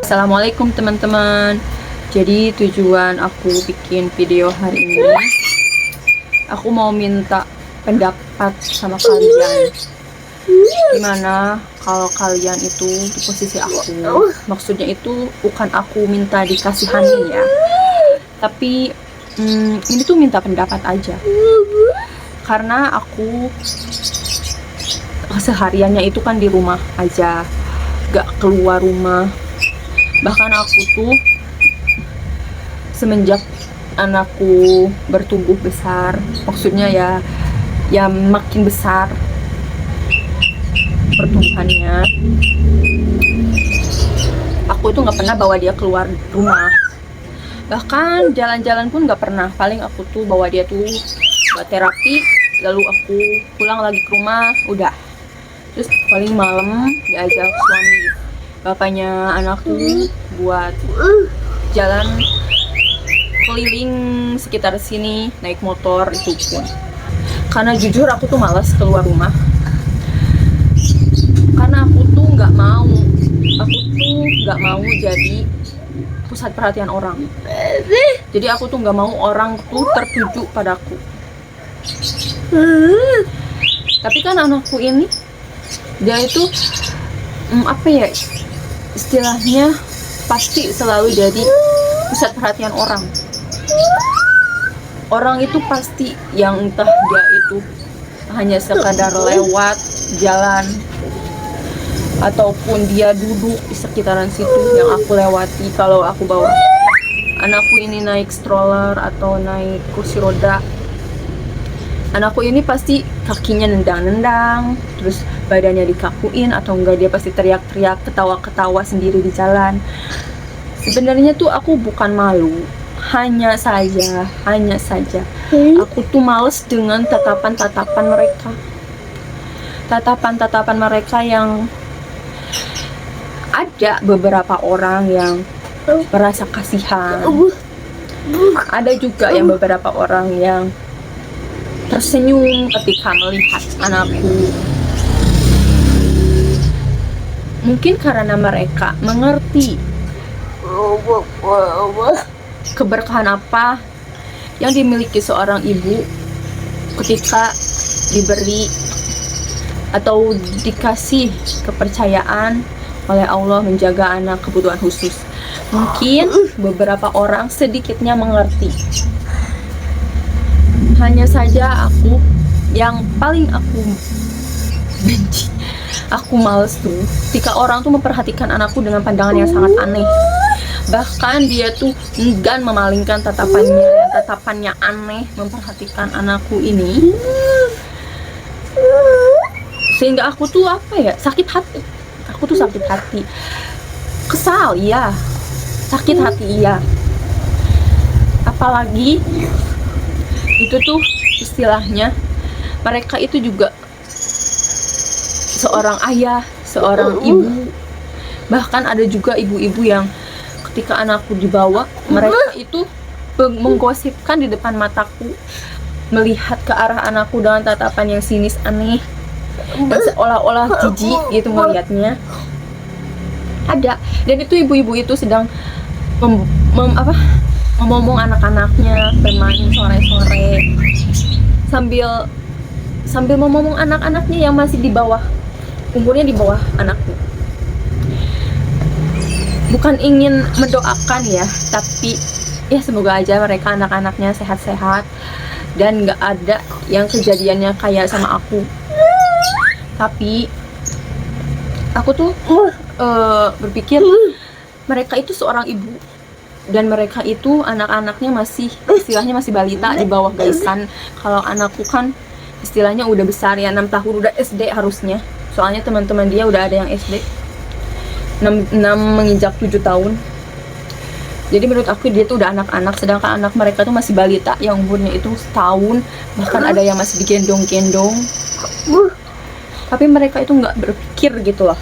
Assalamualaikum teman-teman. Jadi tujuan aku bikin video hari ini, aku mau minta pendapat sama kalian. Gimana kalau kalian itu di posisi aku? Maksudnya itu bukan aku minta dikasihanin ya, tapi ini tuh minta pendapat aja. Karena aku sehariannya itu kan di rumah aja, gak keluar rumah. Bahkan aku tuh semenjak anakku bertumbuh besar, maksudnya ya makin besar pertumbuhannya, aku itu nggak pernah bawa dia keluar rumah. Bahkan jalan-jalan pun nggak pernah. Paling aku tuh bawa dia tuh buat terapi, lalu aku pulang lagi ke rumah, udah. Terus paling malam diajak suami bapaknya anakku buat jalan keliling sekitar sini, naik motor itu pun. Karena jujur aku tuh malas keluar rumah. Karena aku tuh nggak mau jadi pusat perhatian orang. Jadi aku tuh nggak mau orang tuh tertuju padaku. Tapi kan anakku ini, dia itu apa ya istilahnya, pasti selalu jadi pusat perhatian orang. Orang itu pasti yang entah dia itu hanya sekadar lewat jalan ataupun dia duduk di sekitaran situ yang aku lewati. Kalau aku bawa anakku ini naik stroller atau naik kursi roda, anakku ini pasti kakinya nendang-nendang, terus badannya dikakuin, atau enggak dia pasti teriak-teriak, ketawa-ketawa sendiri di jalan. Sebenarnya tuh aku bukan malu, hanya saja aku tuh males dengan tatapan-tatapan mereka. Tatapan-tatapan mereka yang ada beberapa orang yang merasa kasihan. Ada juga yang beberapa orang yang tersenyum ketika melihat anakku. Mungkin karena mereka mengerti keberkahan apa yang dimiliki seorang ibu ketika diberi atau dikasih kepercayaan oleh Allah menjaga anak kebutuhan khusus. Mungkin beberapa orang sedikitnya mengerti. Hanya saja aku, yang paling aku benci, aku males tuh ketika orang tuh memperhatikan anakku dengan pandangan yang sangat aneh. Bahkan dia tuh enggan memalingkan tatapannya aneh memperhatikan anakku ini, sehingga aku tuh sakit hati. Aku tuh sakit hati, kesal iya, sakit hati iya. Apalagi itu tuh istilahnya mereka itu juga seorang ayah, seorang ibu. Bahkan ada juga ibu-ibu yang ketika anakku dibawa, mereka itu menggosipkan di depan mataku, melihat ke arah anakku dengan tatapan yang sinis, aneh, dan seolah-olah jijik gitu melihatnya. Ada, dan itu ibu-ibu itu sedang ngomong anak-anaknya, bermain sore-sore sambil ngomong anak-anaknya yang masih di bawah umurnya, di bawah anakku. Bukan ingin mendoakan ya, tapi ya semoga aja mereka anak-anaknya sehat-sehat dan nggak ada yang kejadiannya kayak sama aku. Tapi aku tuh berpikir mereka itu seorang ibu, dan mereka itu anak-anaknya masih istilahnya masih balita, di bawah gaisan. Kalau anakku kan istilahnya udah besar ya, 6 tahun, udah SD harusnya. Soalnya teman-teman dia udah ada yang SD 6 menginjak 7 tahun. Jadi menurut aku dia tuh udah anak-anak, sedangkan anak mereka tuh masih balita yang umurnya itu setahun, bahkan ada yang masih digendong-gendong. Tapi mereka itu nggak berpikir gitu loh,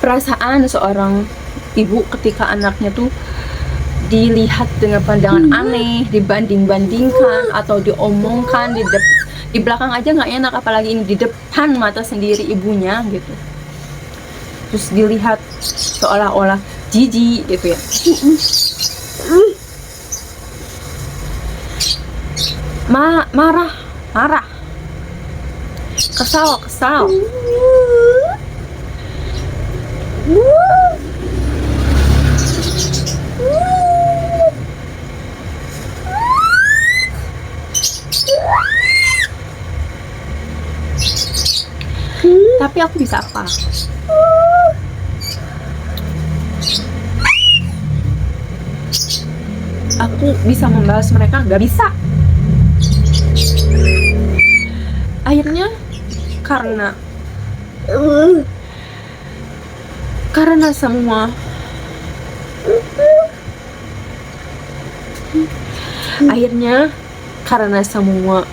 perasaan seorang ibu ketika anaknya tuh dilihat dengan pandangan aneh, dibanding-bandingkan atau diomongkan Di belakang aja nggak enak, apalagi ini di depan mata sendiri ibunya gitu. Terus dilihat seolah-olah jijik gitu ya. Marah, kesal. Tapi aku bisa apa? Aku bisa membalas mereka? Nggak bisa. Akhirnya karena semua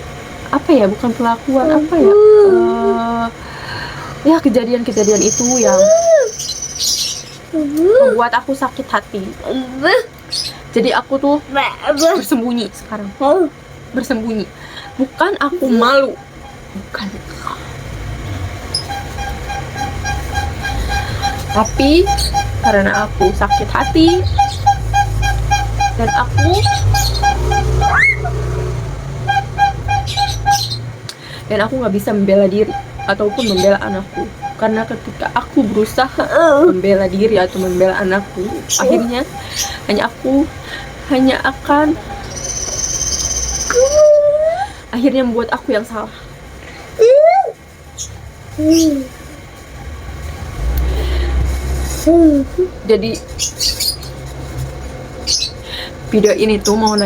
apa ya, bukan kelakuan, apa ya, ya kejadian-kejadian itu yang membuat aku sakit hati. Jadi aku tuh bersembunyi sekarang. Bersembunyi. Bukan aku malu. Bukan. Tapi karena aku sakit hati dan aku nggak bisa membela diri ataupun membela anakku. Karena ketika aku berusaha membela diri atau membela anakku, akhirnya hanya akan akhirnya membuat aku yang salah. Jadi video ini tuh mau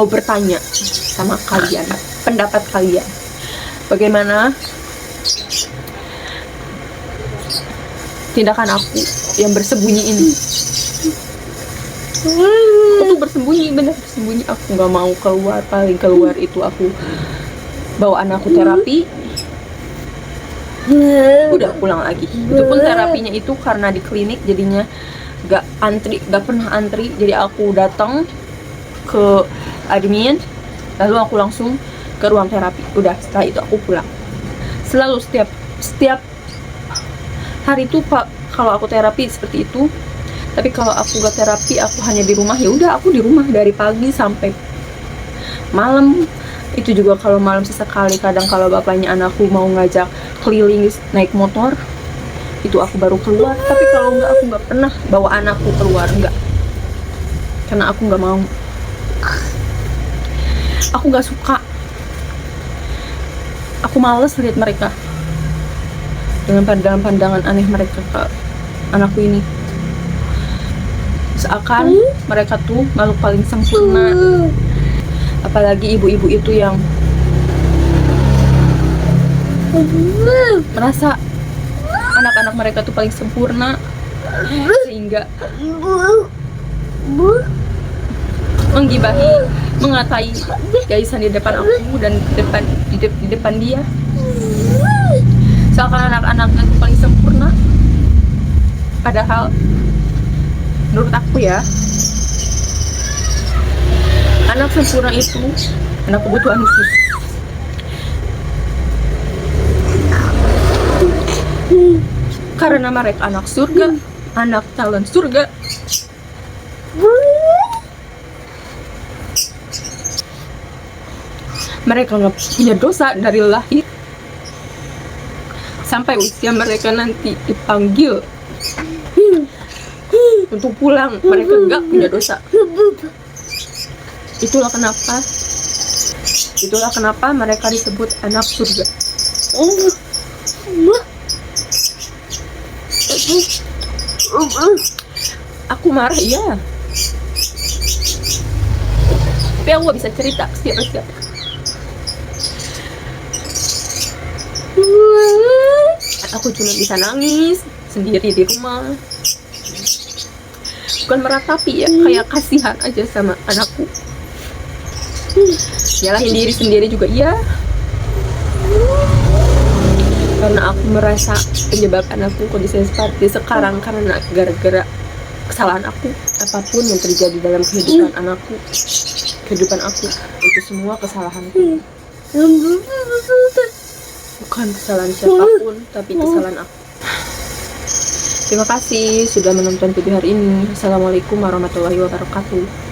bertanya sama kalian, pendapat kalian. Bagaimana tindakan aku yang bersembunyi ini? Aku tuh bersembunyi, bener bersembunyi. Aku nggak mau keluar. Paling keluar itu aku bawa anakku terapi, udah pulang lagi. Itu pun terapinya itu karena di klinik, jadinya gak pernah antri. Jadi aku datang ke admin, lalu aku langsung ke ruang terapi. Udah, setelah itu aku pulang. Selalu setiap hari itu Pak, kalau aku terapi seperti itu. Tapi kalau aku gak terapi, aku hanya di rumah. Ya udah, aku di rumah dari pagi sampai malam. Itu juga kalau malam sesekali. Kadang kalau bapaknya anakku mau ngajak keliling naik motor, itu aku baru keluar. Tapi kalau enggak, aku nggak pernah bawa anakku keluar, enggak. Karena aku nggak mau. Aku nggak suka. Aku males lihat mereka dengan pandangan aneh mereka ke anakku ini. Seakan mereka tuh makhluk paling sempurna. Apalagi ibu-ibu itu yang merasa anak-anak mereka tuh paling sempurna, sehingga menggibahi, mengatai Gaisan di depan aku dan di depan dia. Seakan anak-anaknya tuh paling sempurna. Padahal menurut aku ya, anak sempurna itu anak kebutuhan khusus. Karena mereka anak surga, anak calon surga. Mereka nggak punya dosa dari lahir sampai usia mereka nanti dipanggil untuk pulang. Mereka nggak punya dosa. Itulah kenapa mereka disebut anak surga. Aku marah ya, tapi aku gak bisa cerita siapa. Aku cuma bisa nangis sendiri di rumah. Bukan meratapi ya, kayak kasihan aja sama anakku. Nyalahin diri sendiri juga iya, karena aku merasa penyebab anakku kondisi seperti sekarang karena gara-gara kesalahan aku. Apapun yang terjadi dalam kehidupan aku, itu semua kesalahanku. Bukan kesalahan siapapun, tapi kesalahan aku. Terima kasih sudah menonton video hari ini. Assalamualaikum warahmatullahi wabarakatuh.